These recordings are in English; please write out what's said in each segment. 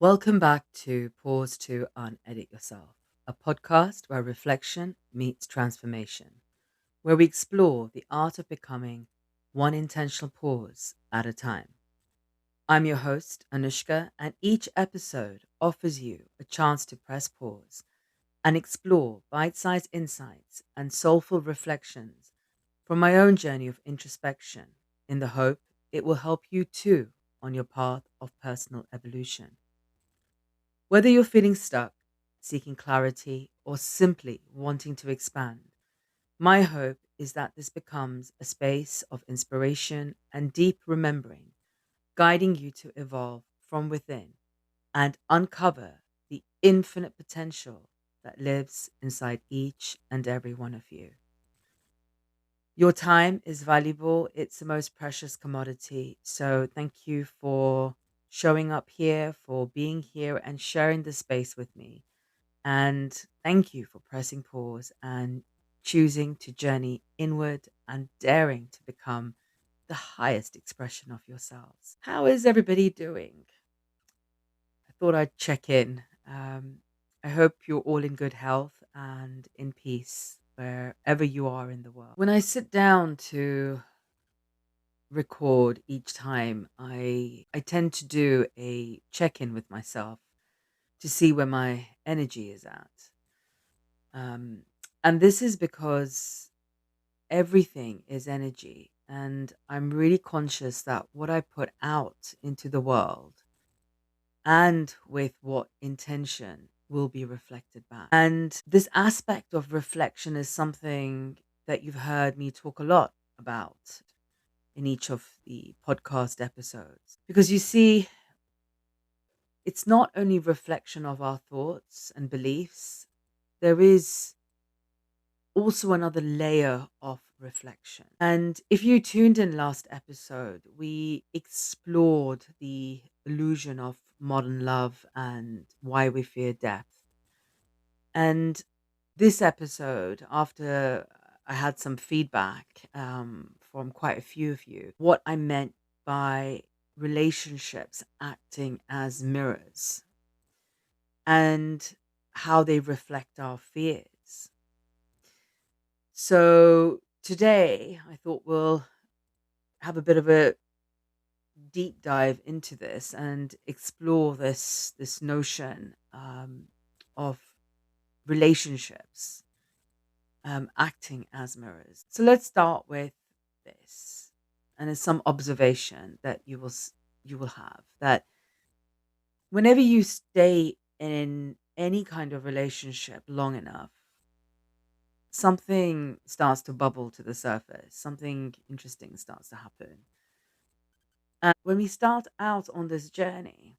Welcome back to Pause to Unedit Yourself, a podcast where reflection meets transformation, where we explore the art of becoming one intentional pause at a time. I'm your host, Anoushka, and each episode offers you a chance to press pause and explore bite sized insights and soulful reflections from my own journey of introspection in the hope it will help you too on your path of personal evolution. Whether you're feeling stuck, seeking clarity, or simply wanting to expand, my hope is that this becomes a space of inspiration and deep remembering, guiding you to evolve from within and uncover the infinite potential that lives inside each and every one of you. Your time is valuable, it's the most precious commodity. So, thank you for showing up here, for being here, and sharing the space with me. And thank you for pressing pause and choosing to journey inward and daring to become the highest expression of yourselves. How is everybody doing? I thought I'd check in. I hope you're all in good health and in peace wherever you are in the world. When I sit down to record each time, I tend to do a check in with myself to see where my energy is at. Um, and this is because everything is energy. And I'm really conscious that what I put out into the world and with what intention will be reflected back. And this aspect of reflection is something that you've heard me talk a lot about in each of the podcast episodes. Because you see, it's not only reflection of our thoughts and beliefs, there is also another layer of reflection. And if you tuned in last episode, we explored the illusion of modern love and why we fear death. And this episode, after I had some feedback from quite a few of you, what I meant by relationships acting as mirrors and how they reflect our fears. So today, I thought we'll have a bit of a deep dive into this and explore this notion of relationships acting as mirrors. So let's start with this, and it's some observation that you will have that whenever you stay in any kind of relationship long enough, something starts to bubble to the surface, something interesting starts to happen. When we start out on this journey,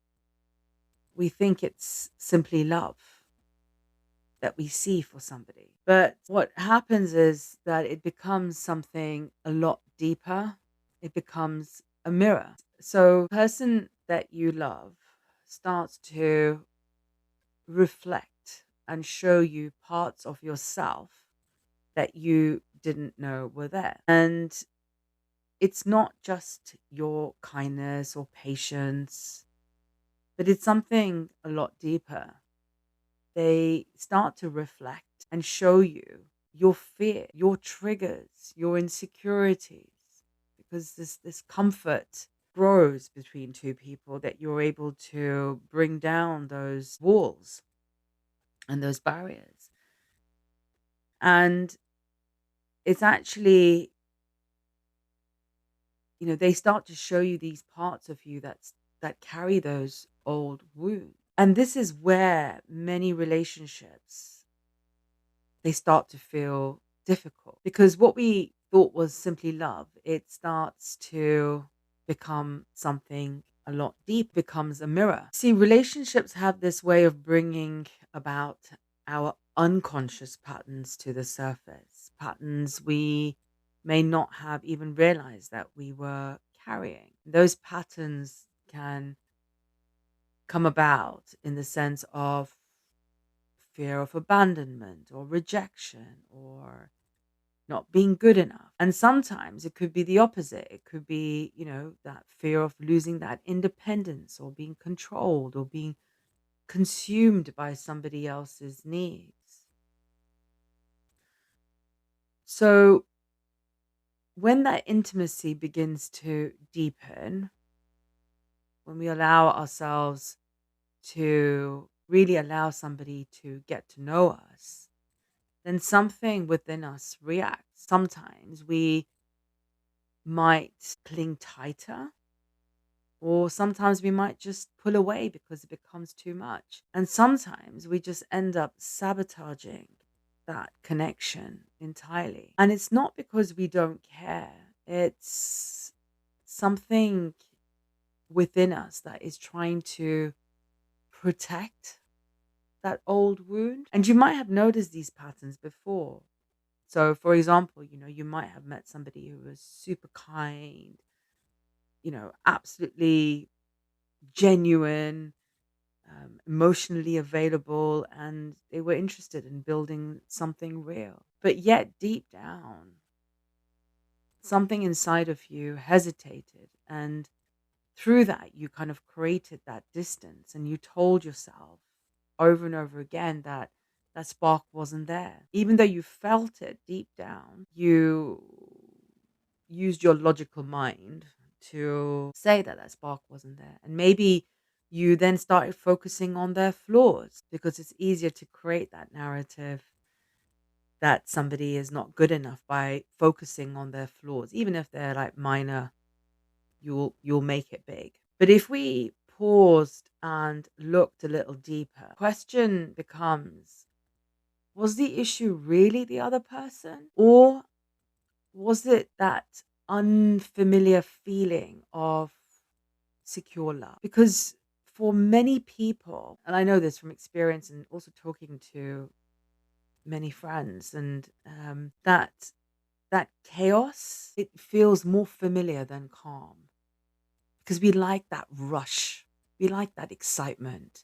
we think it's simply love that we see for somebody. But what happens is that it becomes something a lot deeper. It becomes a mirror. So, the person that you love starts to reflect and show you parts of yourself that you didn't know were there. And it's not just your kindness or patience, but it's something a lot deeper. They start to reflect and show you your fear, your triggers, your insecurities, because this comfort grows between two people that you're able to bring down those walls and those barriers. And it's actually, they start to show you these parts of you that carry those old wounds. And this is where many relationships, they start to feel difficult, because what we thought was simply love, it starts to become something a lot deep, becomes a mirror. See, relationships have this way of bringing about our unconscious patterns to the surface, patterns we may not have even realized that we were carrying. Those patterns can come about in the sense of fear of abandonment or rejection or not being good enough. And sometimes it could be the opposite. It could be, that fear of losing that independence or being controlled or being consumed by somebody else's needs. So when that intimacy begins to deepen, when we allow ourselves to really allow somebody to get to know us, then something within us reacts. Sometimes we might cling tighter, or sometimes we might just pull away because it becomes too much. And sometimes we just end up sabotaging that connection entirely. And it's not because we don't care, it's something within us that is trying to protect that old wound. And you might have noticed these patterns before. So, for example, you might have met somebody who was super kind, absolutely genuine, emotionally available, and they were interested in building something real. But yet, deep down, something inside of you hesitated. And through that, you kind of created that distance and you told yourself over and over again that that spark wasn't there. Even though you felt it deep down, you used your logical mind to say that that spark wasn't there. And maybe you then started focusing on their flaws because it's easier to create that narrative that somebody is not good enough by focusing on their flaws, even if they're like minor. You'll make it big. But if we paused and looked a little deeper, question becomes, was the issue really the other person, or was it that unfamiliar feeling of secure love? Because for many people, and I know this from experience and also talking to many friends, and that chaos, it feels more familiar than calm, because we like that rush, we like that excitement,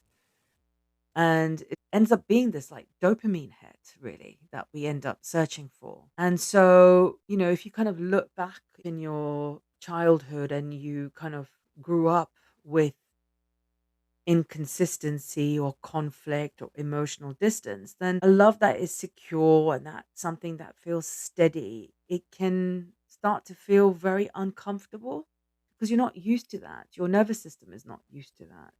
and it ends up being this like dopamine hit, really, that we end up searching for. And so, if you kind of look back in your childhood and you kind of grew up with inconsistency or conflict or emotional distance, then a love that is secure and that something that feels steady, it can start to feel very uncomfortable because you're not used to that. Your nervous system is not used to that.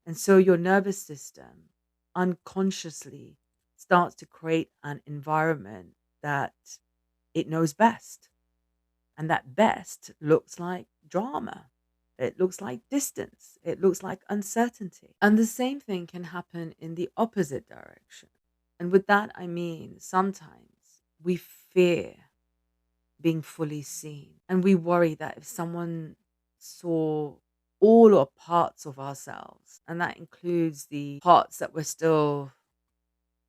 And so your nervous system unconsciously starts to create an environment that it knows best. And that best looks like drama. It looks like distance. It looks like uncertainty. And the same thing can happen in the opposite direction. And with that, I mean, sometimes we fear being fully seen. And we worry that if someone saw all or parts of ourselves, and that includes the parts that we're still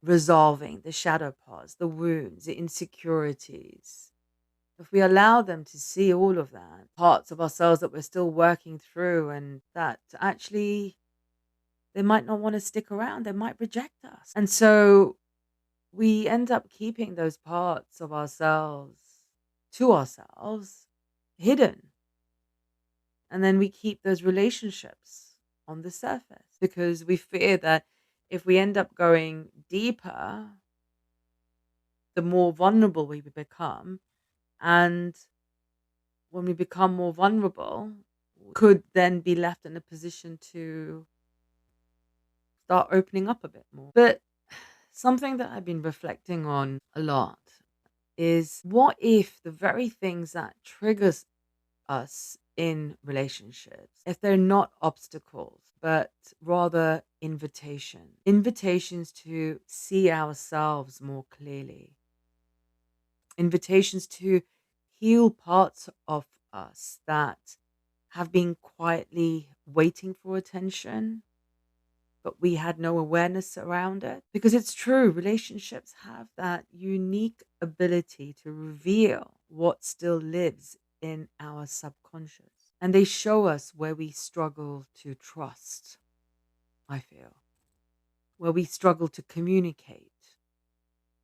resolving, the shadow parts, the wounds, the insecurities, if we allow them to see all of that, parts of ourselves that we're still working through, and that actually they might not want to stick around, they might reject us. And so we end up keeping those parts of ourselves to ourselves hidden. And then we keep those relationships on the surface because we fear that if we end up going deeper, the more vulnerable we become. And when we become more vulnerable, we could then be left in a position to start opening up a bit more. But something that I've been reflecting on a lot is, what if the very things that triggers us in relationships, if they're not obstacles, but rather invitations to see ourselves more clearly, invitations to heal parts of us that have been quietly waiting for attention, but we had no awareness around it. Because it's true, relationships have that unique ability to reveal what still lives in our subconscious. And they show us where we struggle to trust, I feel, where we struggle to communicate,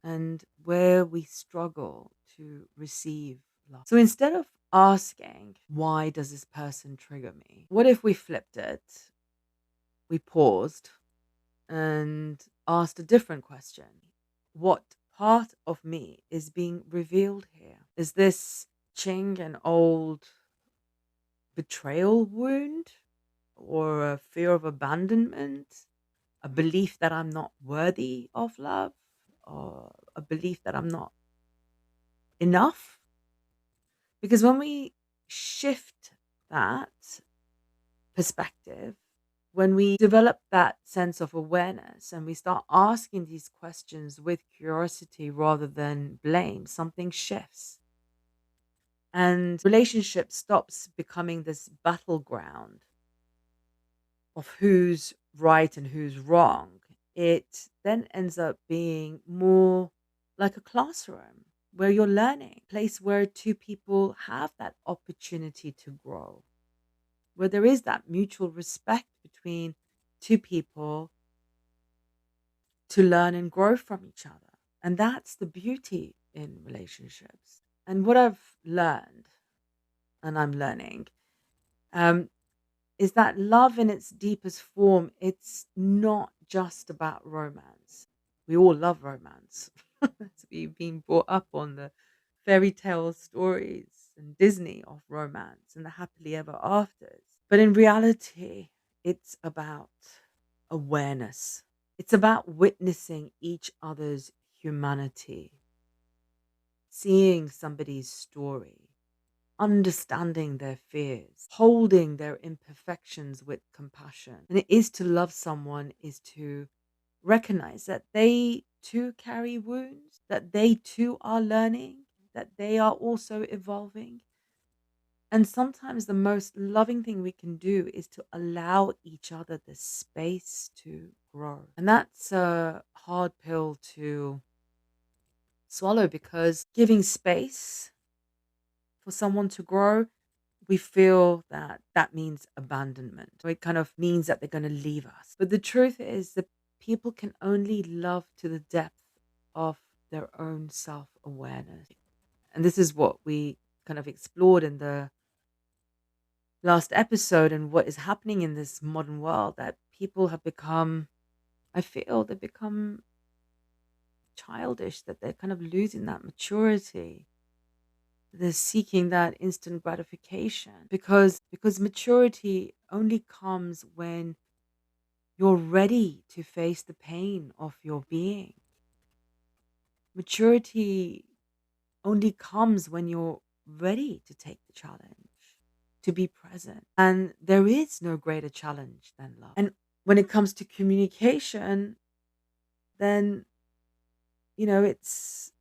and where we struggle to receive love. So instead of asking, why does this person trigger me? What if we flipped it? We paused and asked a different question. What part of me is being revealed here? Is this Ching an old betrayal wound or a fear of abandonment? A belief that I'm not worthy of love or a belief that I'm not enough? Because when we shift that perspective, when we develop that sense of awareness and we start asking these questions with curiosity rather than blame, something shifts. And relationship stops becoming this battleground of who's right and who's wrong. It then ends up being more like a classroom where you're learning, a place where two people have that opportunity to grow, where there is that mutual respect between two people to learn and grow from each other. And that's the beauty in relationships. And what I've learned, and I'm learning, um, is that love in its deepest form, it's not just about romance. We all love romance. We've been brought up on the fairy tale stories and Disney of romance and the happily ever afters. But in reality, it's about awareness. It's about witnessing each other's humanity, seeing somebody's story, understanding their fears, holding their imperfections with compassion. And it is to love someone is to recognize that they too carry wounds, that they too are learning, that they are also evolving. And sometimes the most loving thing we can do is to allow each other the space to grow. And that's a hard pill to swallow because giving space for someone to grow, we feel that that means abandonment. Or it kind of means that they're going to leave us. But the truth is that people can only love to the depth of their own self awareness. And this is what we kind of explored in the last episode and what is happening in this modern world that people have become, I feel they've become childish, that they're kind of losing that maturity. They're seeking that instant gratification because maturity only comes when you're ready to face the pain of your being. Maturity only comes when you're ready to take the challenge, to be present. And there is no greater challenge than love. And when it comes to communication, then, it's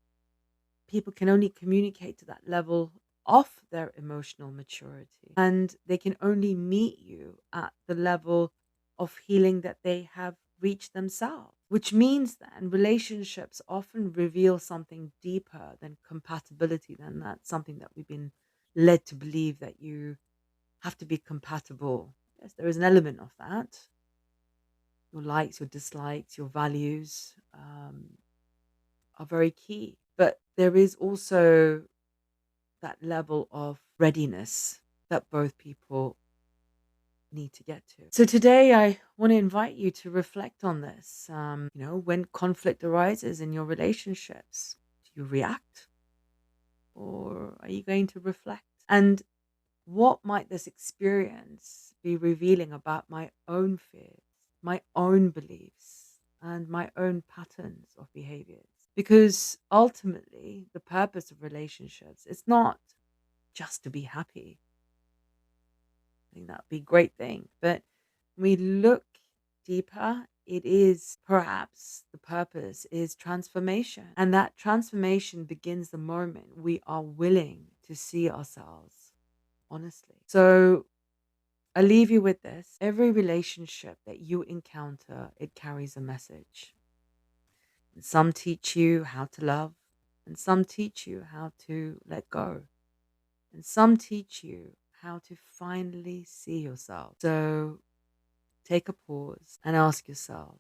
people can only communicate to that level of their emotional maturity. And they can only meet you at the level of healing that they have reached themselves, which means then relationships often reveal something deeper than compatibility, than that something that we've been led to believe that you have to be compatible. Yes, there is an element of that. Your likes, your dislikes, your values are very key. But there is also that level of readiness that both people need to get to. So today I want to invite you to reflect on this. When conflict arises in your relationships, do you react or are you going to reflect? And what might this experience be revealing about my own fears, my own beliefs, and my own patterns of behaviors? Because ultimately, the purpose of relationships is not just to be happy. I think that'd be a great thing. But when we look deeper, it is perhaps the purpose is transformation. And that transformation begins the moment we are willing to see ourselves honestly. So I leave you with this. Every relationship that you encounter, it carries a message. And some teach you how to love, and some teach you how to let go. And some teach you how to finally see yourself. So take a pause and ask yourself,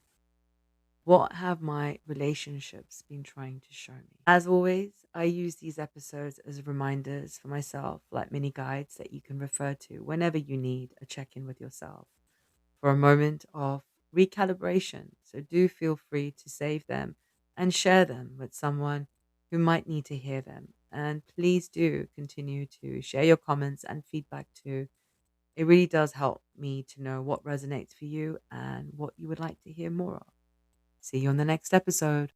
what have my relationships been trying to show me? As always, I use these episodes as reminders for myself, like mini guides that you can refer to whenever you need a check in with yourself for a moment of recalibration So do feel free to save them and share them with someone who might need to hear them. And please do continue to share your comments and feedback too. It really does help me to know what resonates for you and what you would like to hear more of. See you on the next episode.